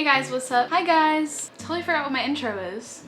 Hey guys, what's up? Hi guys! Totally forgot what my intro is.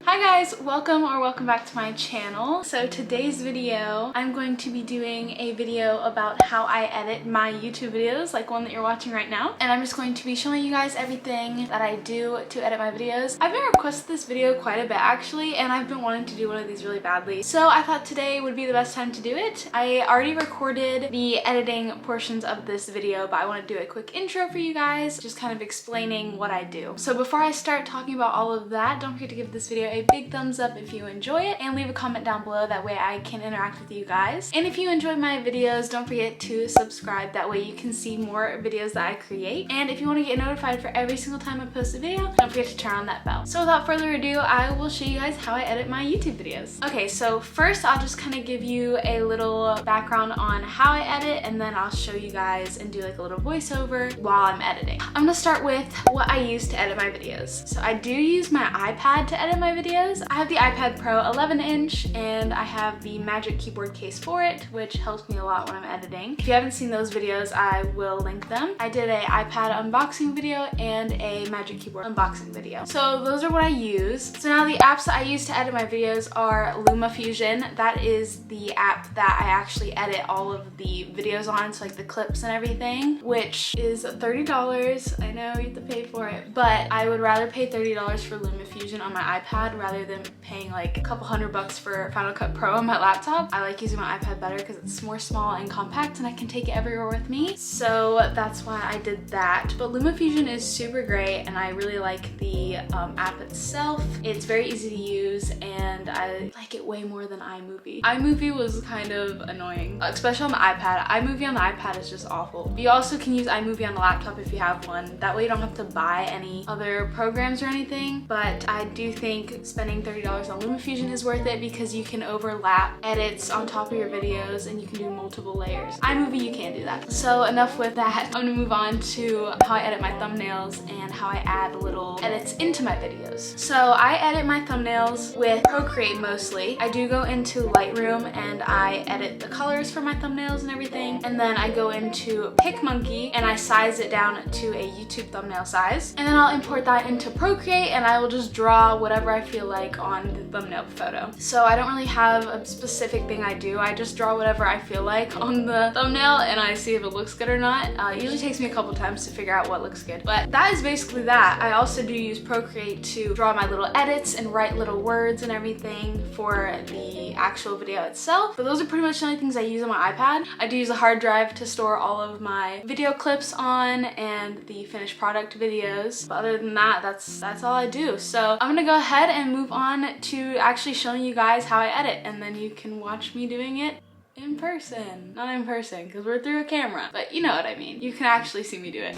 Hi guys, welcome back to my channel. So today's video, I'm going to be doing a video about how I edit my YouTube videos, like one that you're watching right now. And I'm just going to be showing you guys everything that I do to edit my videos. I've been requested this video quite a bit actually, and I've been wanting to do one of these really badly. So I thought today would be the best time to do it. I already recorded the editing portions of this video, but I want to do a quick intro for you guys, just kind of explaining what I do. So before I start talking about all of that, don't forget to give this video a big thumbs up if you enjoy it, and leave a comment down below, that way I can interact with you guys. And if you enjoy my videos, don't forget to subscribe, that way you can see more videos that I create. And if you want to get notified for every single time I post a video, don't forget to turn on that bell. So without further ado, I will show you guys how I edit my YouTube videos. Okay, so first I'll just kind of give you a little background on how I edit, and then I'll show you guys and do like a little voiceover while I'm editing. I'm gonna start with what I use to edit my videos. So I do use my iPad to edit my videos. I have the iPad Pro 11-inch, and I have the Magic Keyboard case for it, which helps me a lot when I'm editing. If you haven't seen those videos, I will link them. I did a iPad unboxing video and a Magic Keyboard unboxing video. So those are what I use. So now the apps that I use to edit my videos are LumaFusion. That is the app that I actually edit all of the videos on, so like the clips and everything, which is $30. I know you have to pay for it, but I would rather pay $30 for LumaFusion on my iPad rather than paying like a couple $100 for Final Cut Pro on my laptop. I like using my iPad better because it's more small and compact and I can take it everywhere with me. So that's why I did that. But LumaFusion is super great, and I really like the app itself. It's very easy to use, and I like it way more than iMovie. iMovie was kind of annoying, especially on the iPad. iMovie on the iPad is just awful. You also can use iMovie on the laptop if you have one. That way you don't have to buy any other programs or anything. But I do think spending $30 on LumaFusion is worth it because you can overlap edits on top of your videos and you can do multiple layers. iMovie, you can't do that. So enough with that. I'm gonna move on to how I edit my thumbnails and how I add little edits into my videos. So I edit my thumbnails with Procreate mostly. I do go into Lightroom and I edit the colors for my thumbnails and everything. And then I go into PicMonkey and I size it down to a YouTube thumbnail size. And then I'll import that into Procreate and I will just draw whatever I feel like on the thumbnail photo. So I don't really have a specific thing I do. I just draw whatever I feel like on the thumbnail and I see if it looks good or not. It usually takes me a couple times to figure out what looks good. But that is basically that. I also do use Procreate to draw my little edits and write little words and everything for the actual video itself. But those are pretty much the only things I use on my iPad. I do use a hard drive to store all of my video clips on and the finished product videos. But other than that, that's all I do. So I'm gonna go ahead and move on to actually showing you guys how I edit, and then you can watch me doing it in person. Not in person because we're through a camera, but you know what I mean. You can actually see me do it.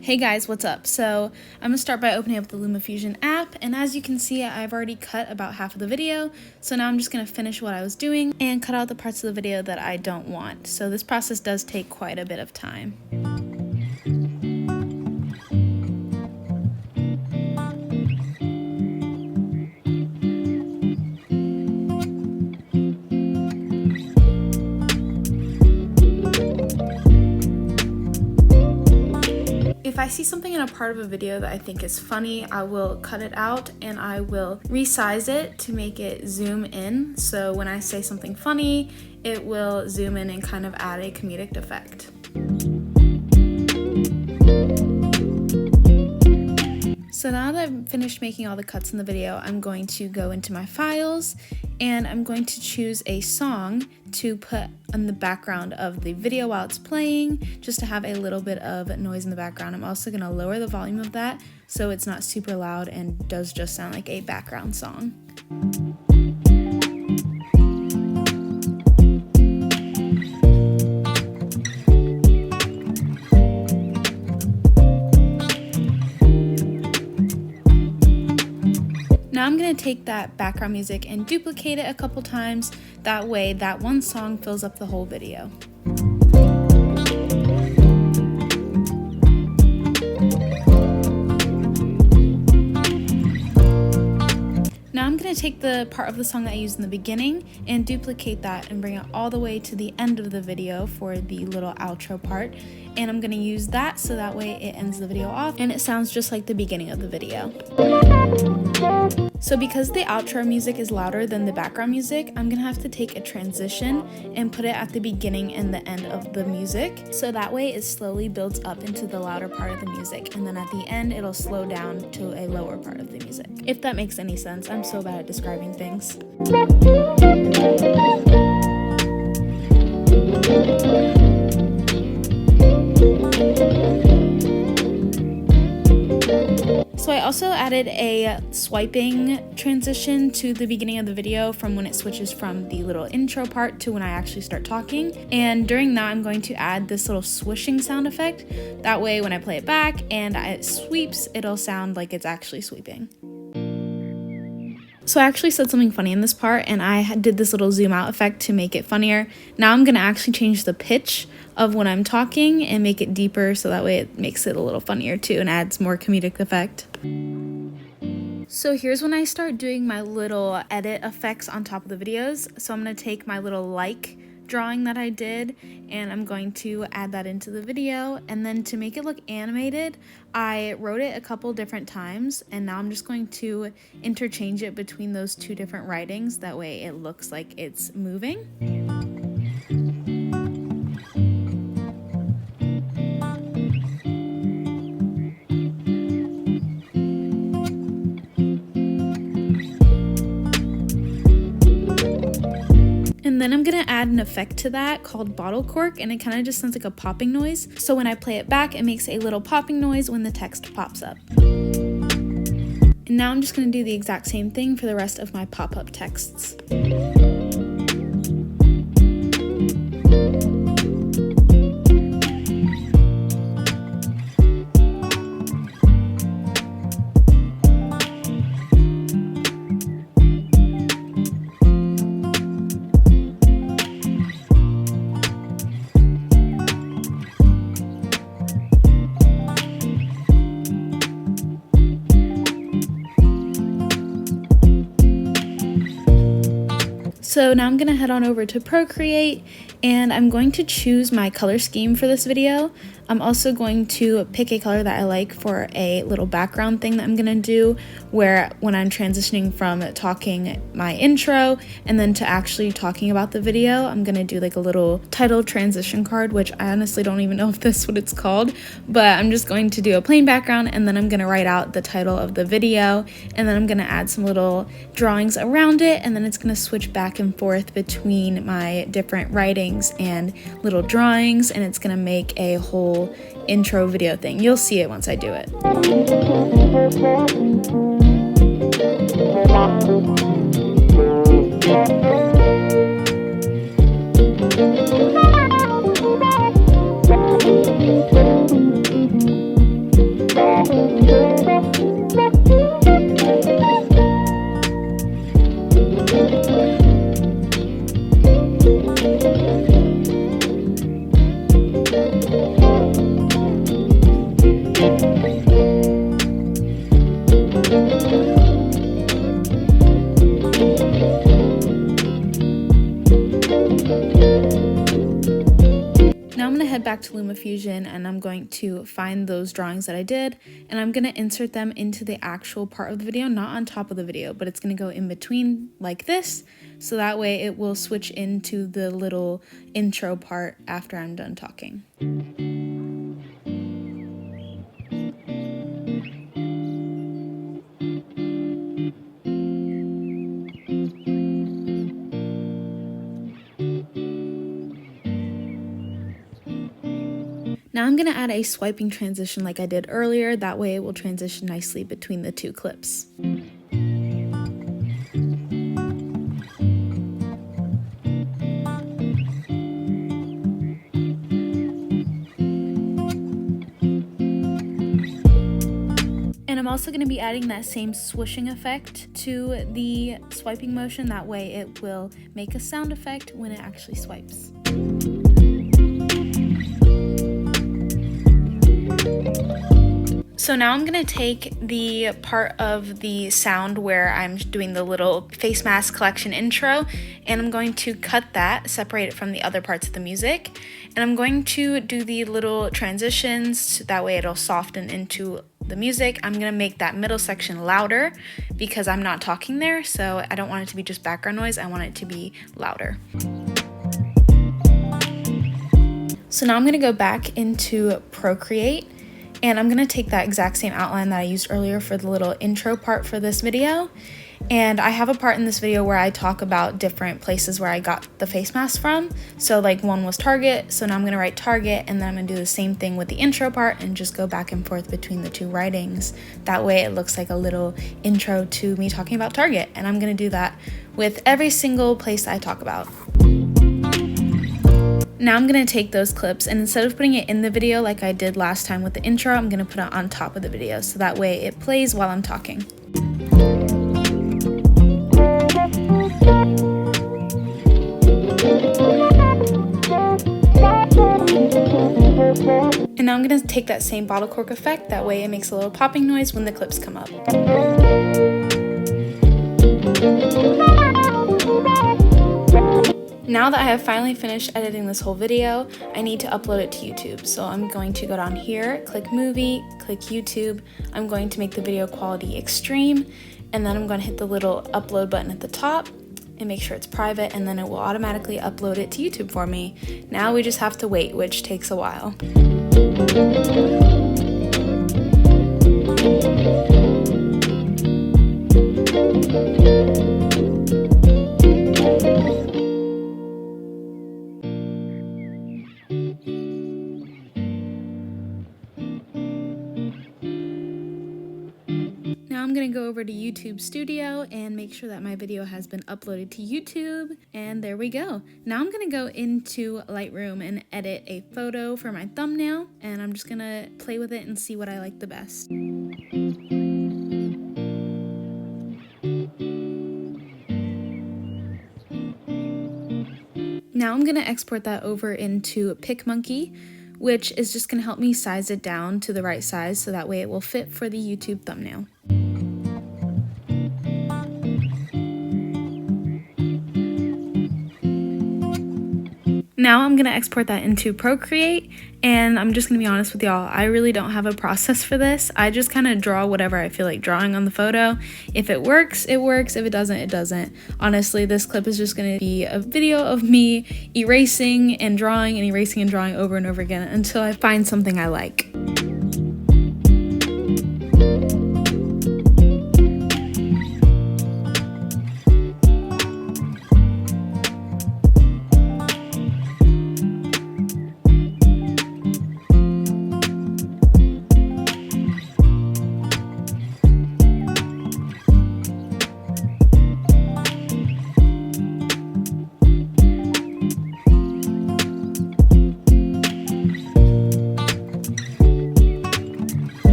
Hey guys, what's up? So I'm gonna start by opening up the LumaFusion app, and as you can see, I've already cut about half of the video. So now I'm just gonna finish what I was doing and cut out the parts of the video that I don't want. So this process does take quite a bit of time. If I see something in a part of a video that I think is funny, I will cut it out and I will resize it to make it zoom in. So when I say something funny, it will zoom in and kind of add a comedic effect. So now that I've finished making all the cuts in the video, I'm going to go into my files and I'm going to choose a song to put on the background of the video while it's playing, just to have a little bit of noise in the background. I'm also going to lower the volume of that so it's not super loud and does just sound like a background song. Now I'm going to take that background music and duplicate it a couple times. That way that one song fills up the whole video. Now I'm going to take the part of the song that I used in the beginning and duplicate that and bring it all the way to the end of the video for the little outro part. And I'm going to use that so that way it ends the video off and it sounds just like the beginning of the video. So because the outro music is louder than the background music, I'm going to have to take a transition and put it at the beginning and the end of the music. So that way it slowly builds up into the louder part of the music. And then at the end, it'll slow down to a lower part of the music. If that makes any sense. I'm so bad at describing things. So I also added a swiping transition to the beginning of the video from when it switches from the little intro part to when I actually start talking. And during that, I'm going to add this little swishing sound effect. That way when I play it back and it sweeps, it'll sound like it's actually sweeping. So I actually said something funny in this part and I did this little zoom out effect to make it funnier. Now I'm going to actually change the pitch of when I'm talking and make it deeper so that way it makes it a little funnier too and adds more comedic effect. So here's when I start doing my little edit effects on top of the videos. So I'm going to take my little like drawing that I did and I'm going to add that into the video, and then to make it look animated I wrote it a couple different times and now I'm just going to interchange it between those two different writings, that way it looks like it's moving. And then I'm going to add an effect to that called bottle cork, and it kind of just sounds like a popping noise. So when I play it back, it makes a little popping noise when the text pops up. And now I'm just going to do the exact same thing for the rest of my pop-up texts. So now I'm going to head on over to Procreate and I'm going to choose my color scheme for this video. I'm also going to pick a color that I like for a little background thing that I'm going to do, where when I'm transitioning from talking my intro and then to actually talking about the video, I'm going to do like a little title transition card, which I honestly don't even know if that's what it's called, but I'm just going to do a plain background and then I'm going to write out the title of the video, and then I'm going to add some little drawings around it, and then it's going to switch back and forth between my different writings and little drawings, and it's going to make a whole intro video thing. You'll see it once I do it. Back to LumaFusion, and I'm going to find those drawings that I did and I'm going to insert them into the actual part of the video, not on top of the video, but it's going to go in between like this, so that way it will switch into the little intro part after I'm done talking. Now I'm going to add a swiping transition like I did earlier, that way it will transition nicely between the two clips. And I'm also going to be adding that same swishing effect to the swiping motion, that way it will make a sound effect when it actually swipes. So now I'm gonna take the part of the sound where I'm doing the little face mask collection intro, and I'm going to cut that, separate it from the other parts of the music, and I'm going to do the little transitions, so that way it'll soften into the music. I'm gonna make that middle section louder because I'm not talking there, so I don't want it to be just background noise, I want it to be louder. So now I'm gonna go back into Procreate, and I'm gonna take that exact same outline that I used earlier for the little intro part for this video. And I have a part in this video where I talk about different places where I got the face mask from. So like one was Target, so now I'm gonna write Target, and then I'm gonna do the same thing with the intro part and just go back and forth between the two writings. That way it looks like a little intro to me talking about Target. And I'm gonna do that with every single place I talk about. Now I'm gonna take those clips, and instead of putting it in the video like I did last time with the intro, I'm gonna put it on top of the video, so that way it plays while I'm talking. And now I'm gonna take that same bottle cork effect, that way it makes a little popping noise when the clips come up. Now that I have finally finished editing this whole video, I need to upload it to YouTube. So I'm going to go down here, click movie, click YouTube. I'm going to make the video quality extreme, and then I'm going to hit the little upload button at the top and make sure it's private, and then it will automatically upload it to YouTube for me. Now we just have to wait, which takes a while. Now I'm gonna go over to YouTube Studio and make sure that my video has been uploaded to YouTube, and there we go. Now I'm gonna go into Lightroom and edit a photo for my thumbnail, and I'm just gonna play with it and see what I like the best. Now I'm gonna export that over into PicMonkey, which is just gonna help me size it down to the right size so that way it will fit for the YouTube thumbnail. Now I'm gonna export that into Procreate, and I'm just gonna be honest with y'all, I really don't have a process for this. I just kind of draw whatever I feel like drawing on the photo. If it works, it works. If it doesn't, it doesn't. Honestly, this clip is just gonna be a video of me erasing and drawing over and over again until I find something I like.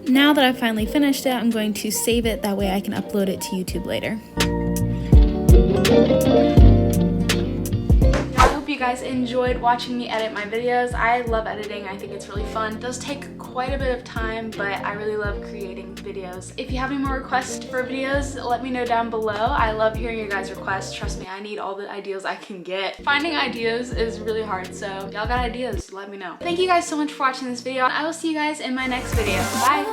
Now that I've finally finished it, I'm going to save it, that way I can upload it to YouTube later. I hope you guys enjoyed watching me edit my videos. I love editing, I think it's really fun. It does take quite a bit of time, but I really love creating videos. If you have any more requests for videos, let me know down below. I love hearing your guys' requests. Trust me, I need all the ideas I can get. Finding ideas is really hard, so if y'all got ideas, let me know. Thank you guys so much for watching this video. I will see you guys in my next video. Bye!